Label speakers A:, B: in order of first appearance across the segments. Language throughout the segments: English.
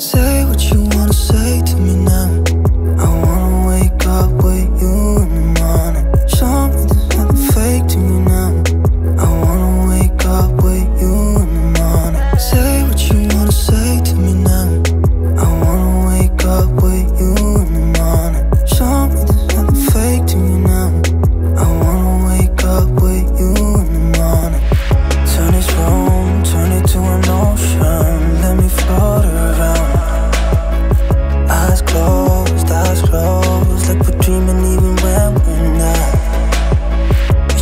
A: Say what you wanna say to me now. I wanna wake up with you in the morning. Show me there's nothing fake to me now. I wanna wake up with you in the morning. Say what you wanna say to me now. I wanna wake up with you in the morning. Show me there's nothing fake to me now. I wanna wake up with you in the morning. Turn this room, turn it to an ocean. Let me float around. Eyes closed, like we're dreaming even when we're not.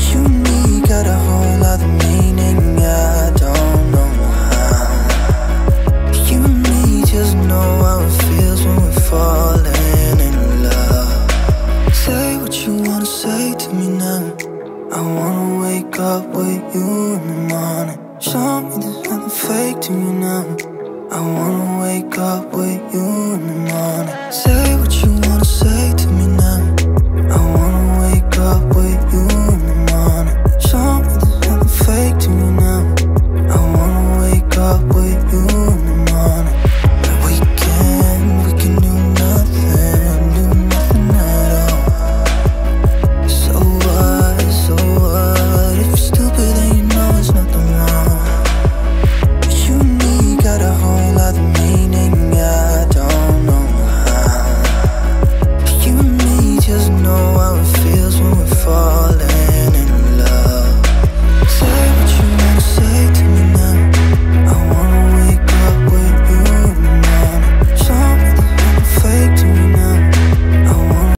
A: You and me got a whole other meaning, I don't know how. You and me just know how it feels when we're falling in love. Say what you wanna say to me now. I wanna wake up with you in the morning. Show me there's nothing fake to me now. I wanna wake up with you in the morning. Say what you wanna say to me now.